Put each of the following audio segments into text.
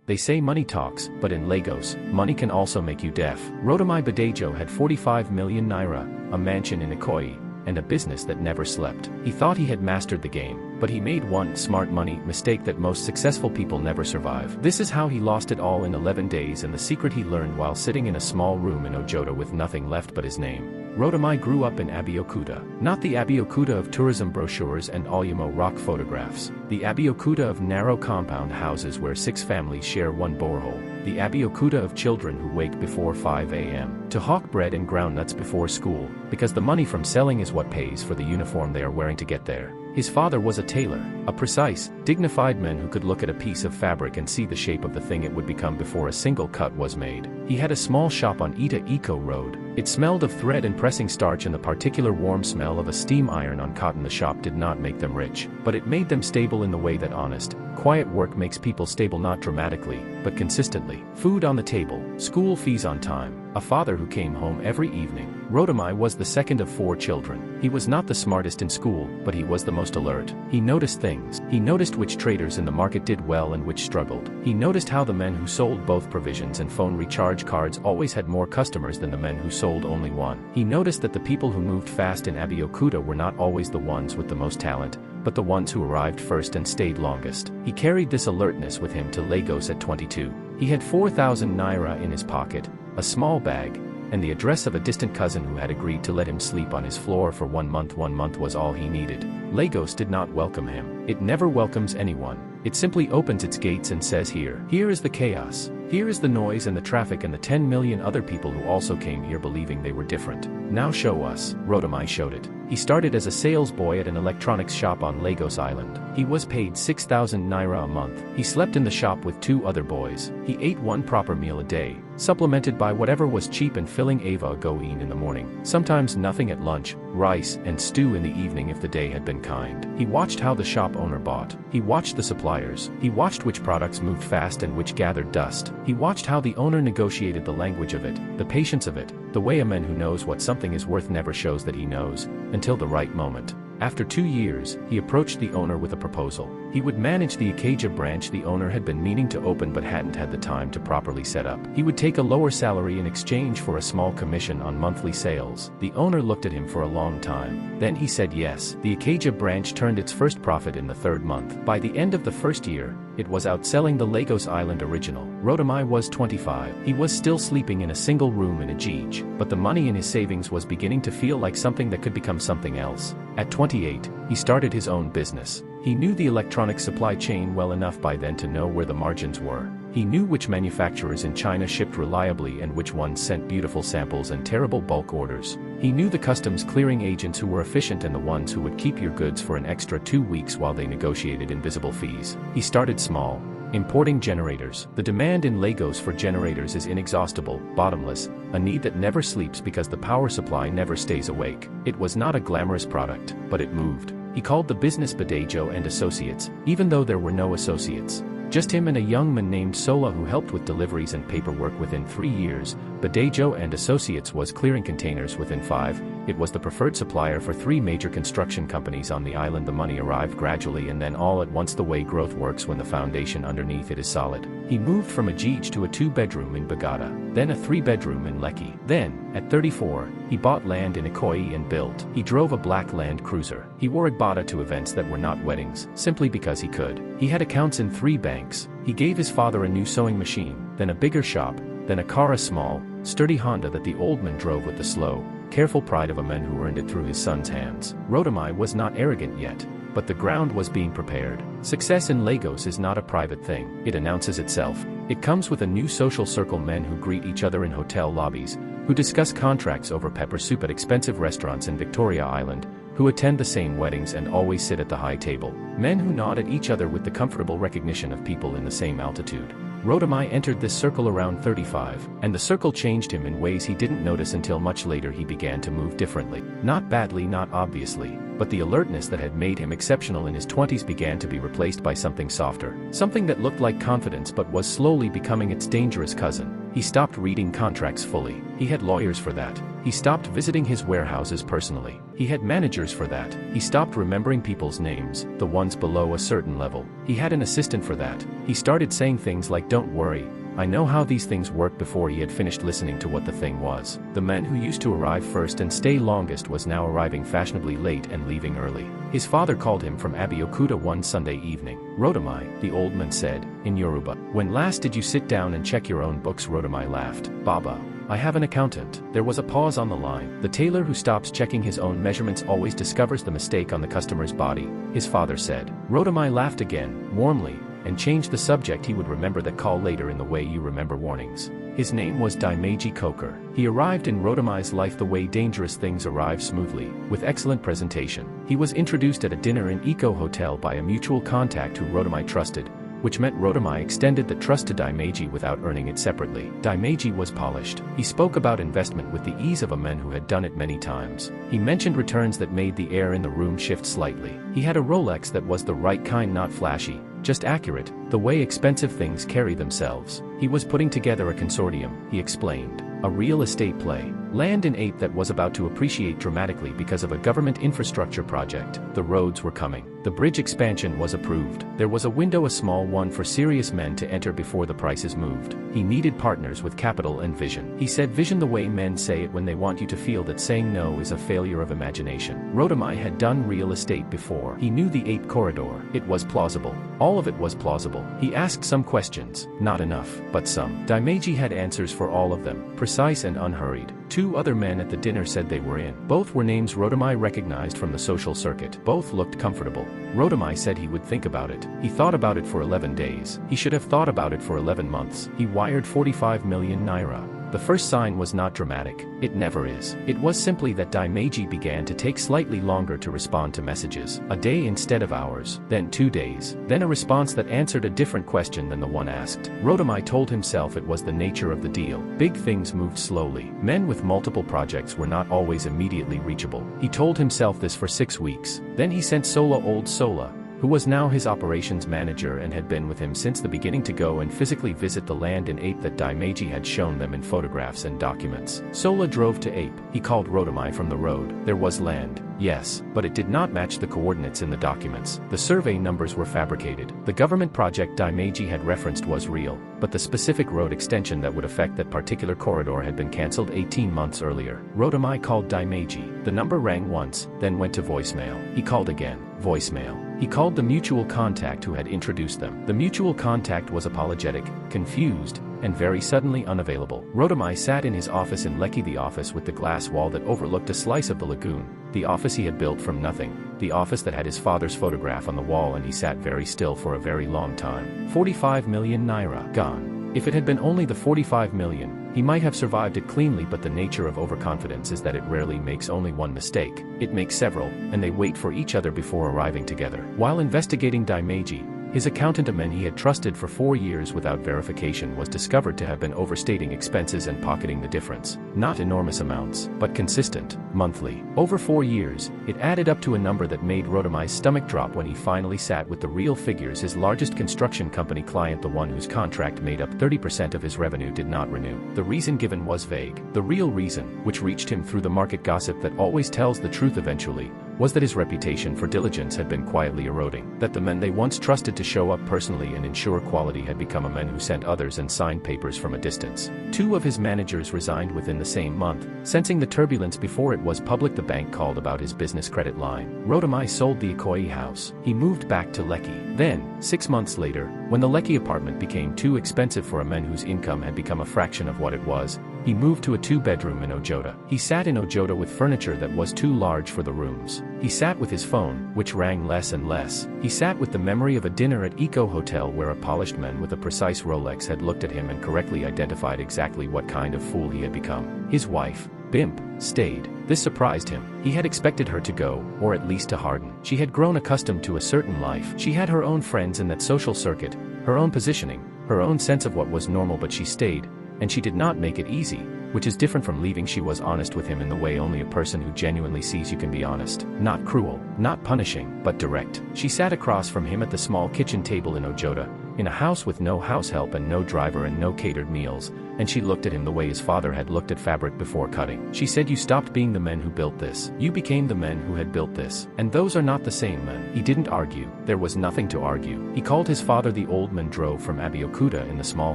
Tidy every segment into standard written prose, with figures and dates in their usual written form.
They say money talks, but in Lagos, money can also make you deaf. Rotimi Badejo had 45 million naira, a mansion in Ikoyi, and a business that never slept. He thought he had mastered the game, but he made one smart money mistake that most successful people never survive. This is how he lost it all in 11 days, and the secret he learned while sitting in a small room in Ojoto with nothing left but his name. Rotimi grew up in Abeokuta, not the Abeokuta of tourism brochures and Olumo rock photographs, the Abeokuta of narrow compound houses where 6 families share one borehole, the Abeokuta of children who wake before 5 a.m. to hawk bread and groundnuts before school, because the money from selling is what pays for the uniform they are wearing to get there. His father was a tailor, a precise, dignified man who could look at a piece of fabric and see the shape of the thing it would become before a single cut was made. He had a small shop on Ikoyi Road. It smelled of thread and pressing starch, and the particular warm smell of a steam iron on cotton. The shop did not make them rich, but it made them stable in the way that honest, quiet work makes people stable, not dramatically, but consistently. Food on the table, school fees on time, a father who came home every evening. Rotimi was the second of 4 children. He was not the smartest in school, but he was the most alert. He noticed things. He noticed which traders in the market did well and which struggled. He noticed how the men who sold both provisions and phone recharge cards always had more customers than the men who sold only one. He noticed that the people who moved fast in Abeokuta were not always the ones with the most talent, but the ones who arrived first and stayed longest. He carried this alertness with him to Lagos at 22. He had 4,000 naira in his pocket, a small bag, and the address of a distant cousin who had agreed to let him sleep on his floor for 1 month. 1 month was all he needed. Lagos did not welcome him. It never welcomes anyone. It simply opens its gates and says, here is the chaos. Here is the noise and the traffic and the 10 million other people who also came here believing they were different. Now show us. Rotimi showed it. He started as a sales boy at an electronics shop on Lagos Island. He was paid 6,000 naira a month. He slept in the shop with 2 other boys. He ate 1 proper meal a day, supplemented by whatever was cheap and filling Abeokuta in the morning. Sometimes nothing at lunch, rice and stew in the evening if the day had been kind. He watched how the shop owner bought. He watched the suppliers. He watched which products moved fast and which gathered dust. He watched how the owner negotiated the language of it, the patience of it, the way a man who knows what something is worth never shows that he knows, until the right moment. After 2 years, he approached the owner with a proposal. He would manage the Ikoyi branch the owner had been meaning to open but hadn't had the time to properly set up. He would take a lower salary in exchange for a small commission on monthly sales. The owner looked at him for a long time. Then he said yes. The Ikoyi branch turned its first profit in the 3rd month. By the end of the 1st year, it was outselling the Lagos Island original. Rotimi was 25. He was still sleeping in a single room in Ajij, but the money in his savings was beginning to feel like something that could become something else. At 28, he started his own business. He knew the electronic supply chain well enough by then to know where the margins were. He knew which manufacturers in China shipped reliably and which ones sent beautiful samples and terrible bulk orders. He knew the customs clearing agents who were efficient and the ones who would keep your goods for an extra 2 weeks while they negotiated invisible fees. He started small, importing generators. The demand in Lagos for generators is inexhaustible, bottomless, a need that never sleeps because the power supply never stays awake. It was not a glamorous product, but it moved. He called the business Badejo and Associates, even though there were no associates. Just him and a young man named Sola who helped with deliveries and paperwork. Within 3 years, Badejo and Associates was clearing containers. Within 5, it was the preferred supplier for 3 major construction companies on the island. The money arrived gradually and then all at once, the way growth works when the foundation underneath it is solid. He moved from Ajij to a 2-bedroom in Bogota, then a 3-bedroom in Lekki. Then, at 34, he bought land in Ikoyi and built. He drove a black Land Cruiser. He wore Agbada to events that were not weddings, simply because he could. He had accounts in 3 banks. He gave his father a new sewing machine, then a bigger shop, then a car, a small, sturdy Honda that the old man drove with the slow, careful pride of a man who earned it through his son's hands. Rotimi was not arrogant yet, but the ground was being prepared. Success in Lagos is not a private thing. It announces itself. It comes with a new social circle, men who greet each other in hotel lobbies, who discuss contracts over pepper soup at expensive restaurants in Victoria Island, who attend the same weddings and always sit at the high table. Men who nod at each other with the comfortable recognition of people in the same altitude. Rotimi entered this circle around 35, and the circle changed him in ways he didn't notice until much later. He began to move differently. Not badly, not obviously, but the alertness that had made him exceptional in his 20s began to be replaced by something softer. Something that looked like confidence but was slowly becoming its dangerous cousin. He stopped reading contracts fully. He had lawyers for that. He He stopped visiting his warehouses personally. He had managers for that. He stopped remembering people's names, the ones below a certain level. He had an assistant for that. He started saying things like, "Don't worry, I know how these things work," before he had finished listening to what the thing was. The man who used to arrive first and stay longest was now arriving fashionably late and leaving early. His father called him from Abeokuta one Sunday evening. "Rotimi," the old man said, in Yoruba. "When last did you sit down and check your own books?" Rotimi laughed. "Baba, I have an accountant." There was a pause on the line. The tailor who stops checking his own measurements always discovers the mistake on the customer's body, his father said. Rotimi laughed again, warmly, and changed the subject. He would remember that call later in the way you remember warnings. His name was Daimeji Koker. He arrived in Rotimi's life the way dangerous things arrive smoothly, with excellent presentation. He was introduced at a dinner in Ikoyi Hotel by a mutual contact who Rotimi trusted, which meant Rotimi extended the trust to Daimeji without earning it separately. Daimeji was polished. He spoke about investment with the ease of a man who had done it many times. He mentioned returns that made the air in the room shift slightly. He had a Rolex that was the right kind, not flashy, just accurate, the way expensive things carry themselves. He was putting together a consortium, he explained. A real estate play. Land in Ape that was about to appreciate dramatically because of a government infrastructure project. The roads were coming. The bridge expansion was approved. There was a window, a small one, for serious men to enter before the prices moved. He needed partners with capital and vision. He said vision the way men say it when they want you to feel that saying no is a failure of imagination. Rotimi had done real estate before. He knew the Ape corridor. It was plausible. All of it was plausible. He asked some questions, not enough, but some. Daimeji had answers for all of them, precise and unhurried. Two other men at the dinner said they were in. Both were names Rotimi recognized from the social circuit. Both looked comfortable. Rotimi said he would think about it. He thought about it for 11 days. He should have thought about it for 11 months. He wired 45 million naira. The first sign was not dramatic. It never is. It was simply that Daimeji began to take slightly longer to respond to messages. A day instead of hours. Then 2 days. Then a response that answered a different question than the one asked. Rotimi told himself it was the nature of the deal. Big things moved slowly. Men with multiple projects were not always immediately reachable. He told himself this for 6 weeks. Then he sent Sola, who was now his operations manager and had been with him since the beginning, to go and physically visit the land in Ape that Daimeji had shown them in photographs and documents. Sola drove to Ape. He called Rotimi from the road. There was land, yes, but it did not match the coordinates in the documents. The survey numbers were fabricated. The government project Daimeji had referenced was real, but the specific road extension that would affect that particular corridor had been cancelled 18 months earlier. Rotimi called Daimeji. The number rang once, then went to voicemail. He called again. Voicemail. He called the mutual contact who had introduced them. The mutual contact was apologetic, confused, and very suddenly unavailable. Rotimi sat in his office in Lekki, the office with the glass wall that overlooked a slice of the lagoon, the office he had built from nothing, the office that had his father's photograph on the wall, and he sat very still for a very long time. 45 million naira gone. If it had been only the 45 million, he might have survived it cleanly, but the nature of overconfidence is that it rarely makes only one mistake. It makes several, and they wait for each other before arriving together. While investigating Daimeji, his accountant, a man he had trusted for 4 years without verification, was discovered to have been overstating expenses and pocketing the difference. Not enormous amounts, but consistent, monthly. Over 4 years, it added up to a number that made Rotimi's stomach drop when he finally sat with the real figures. His largest construction company client, the one whose contract made up 30% of his revenue, did not renew. The reason given was vague. The real reason, which reached him through the market gossip that always tells the truth eventually, was that his reputation for diligence had been quietly eroding, that the men they once trusted to show up personally and ensure quality had become a men who sent others and signed papers from a distance. 2 of his managers resigned within the same month. Sensing the turbulence before it was public, the bank called about his business credit line. Rotimi sold the Ikoyi house. He moved back to Lekki. Then, 6 months later, when the Lekki apartment became too expensive for a man whose income had become a fraction of what it was, he moved to a 2-bedroom in Ojota. He sat in Ojota with furniture that was too large for the rooms. He sat with his phone, which rang less and less. He sat with the memory of a dinner at Ikoyi Hotel where a polished man with a precise Rolex had looked at him and correctly identified exactly what kind of fool he had become. His wife, Bimp, stayed. This surprised him. He had expected her to go, or at least to harden. She had grown accustomed to a certain life. She had her own friends in that social circuit, her own positioning, her own sense of what was normal, but she stayed. And she did not make it easy, which is different from leaving. She was honest with him in the way only a person who genuinely sees you can be honest. Not cruel, not punishing, but direct. She sat across from him at the small kitchen table in Ojota, in a house with no house help and no driver and no catered meals, and she looked at him the way his father had looked at fabric before cutting. She said, "You stopped being the men who built this. You became the men who had built this. And those are not the same men." He didn't argue. There was nothing to argue. He called his father. The old man drove from Abeokuta in the small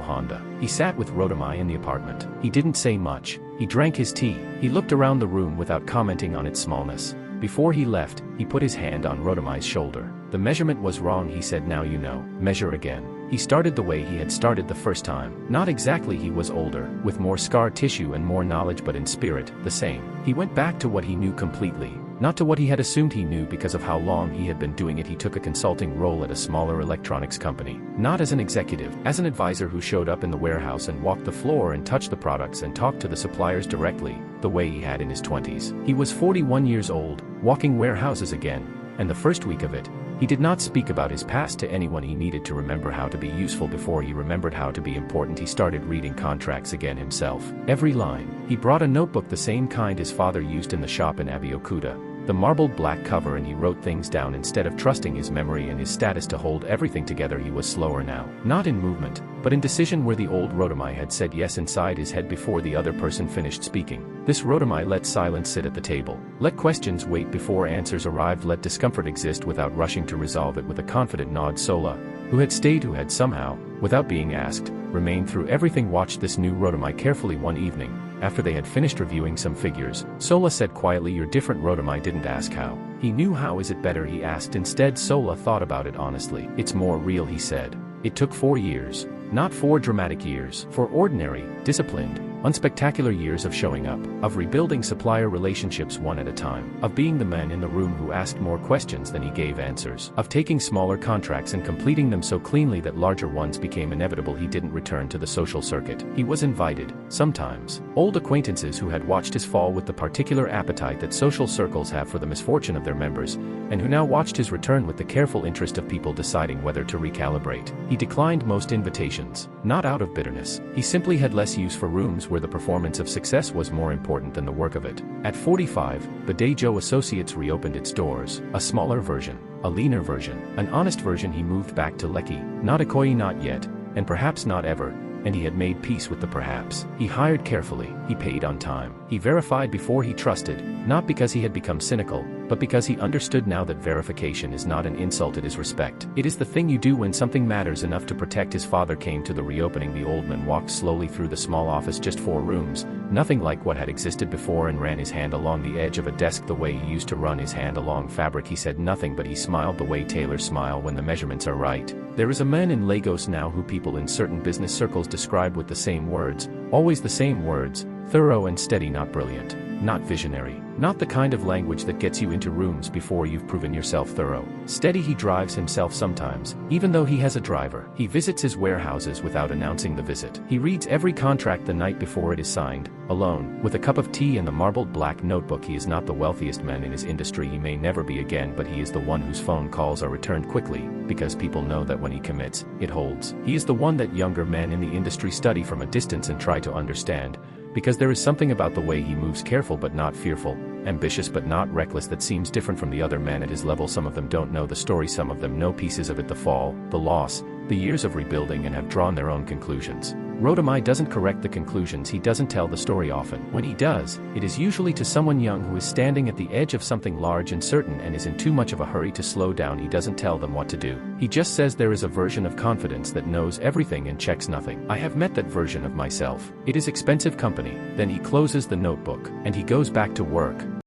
Honda. He sat with Rotimi in the apartment. He didn't say much. He drank his tea. He looked around the room without commenting on its smallness. Before he left, he put his hand on Rotimi's shoulder. "The measurement was wrong," he said. "Now you know. Measure again." He started the way he had started the first time. Not exactly. He was older, with more scar tissue and more knowledge, but in spirit, the same. He went back to what he knew completely. Not to what he had assumed he knew because of how long he had been doing it. He took a consulting role at a smaller electronics company. Not as an executive, as an advisor who showed up in the warehouse and walked the floor and touched the products and talked to the suppliers directly, the way he had in his 20s. He was 41 years old, walking warehouses again, and the first week of it, he did not speak about his past to anyone. He needed to remember how to be useful before he remembered how to be important. He started reading contracts again himself. Every line. He brought a notebook, the same kind his father used in the shop in Abeokuta, the marbled black cover, and he wrote things down instead of trusting his memory and his status to hold everything together. He was slower now, not in movement, but in decision, where the old Rotimi had said yes inside his head before the other person finished speaking. This Rotimi let silence sit at the table, let questions wait before answers arrived, let discomfort exist without rushing to resolve it. With a confident nod, Sola, who had stayed, who had somehow, without being asked, remained through everything, watched this new Rotimi carefully. One evening, after they had finished reviewing some figures, Sola said quietly, "You're different." Rotimi didn't ask how. He knew how. "Is it better?" he asked instead. Sola thought about it honestly. "It's more real," he said. "It took 4 years. Not 4 dramatic years. 4 ordinary, disciplined, unspectacular years of showing up, of rebuilding supplier relationships one at a time, of being the man in the room who asked more questions than he gave answers, of taking smaller contracts and completing them so cleanly that larger ones became inevitable." He didn't return to the social circuit. He was invited, sometimes. Old acquaintances who had watched his fall with the particular appetite that social circles have for the misfortune of their members, and who now watched his return with the careful interest of people deciding whether to recalibrate. He declined most invitations, not out of bitterness. He simply had less use for rooms where the performance of success was more important than the work of it. At 45, Badejo Associates reopened its doors, a smaller version, a leaner version, an honest version. He moved back to Lekki, not Ikoyi, not yet, and perhaps not ever, and he had made peace with the perhaps. He hired carefully, he paid on time, he verified before he trusted, not because he had become cynical, but because he understood now that verification is not an insult, it is respect. It is the thing you do when something matters enough to protect. His father came to the reopening. The old man walked slowly through the small office, just 4 rooms, nothing like what had existed before, and ran his hand along the edge of a desk the way he used to run his hand along fabric. He said nothing, but he smiled the way tailors smile when the measurements are right. There is a man in Lagos now who people in certain business circles describe with the same words, always the same words: thorough and steady, not brilliant, not visionary, not the kind of language that gets you into rooms before you've proven yourself thorough. Steady. He drives himself sometimes, even though he has a driver. He visits his warehouses without announcing the visit. He reads every contract the night before it is signed, alone, with a cup of tea and the marbled black notebook. He is not the wealthiest man in his industry. He may never be again, but he is the one whose phone calls are returned quickly, because people know that when he commits, it holds. He is the one that younger men in the industry study from a distance and try to understand, because there is something about the way he moves, careful but not fearful, ambitious but not reckless, that seems different from the other men at his level. Some of them don't know the story, some of them know pieces of it, the fall, the loss, the years of rebuilding, and have drawn their own conclusions. Rotimi doesn't correct the conclusions. He doesn't tell the story often. When he does, it is usually to someone young who is standing at the edge of something large and certain and is in too much of a hurry to slow down. He doesn't tell them what to do. He just says there is a version of confidence that knows everything and checks nothing. I have met that version of myself. It is expensive company. Then he closes the notebook, and he goes back to work.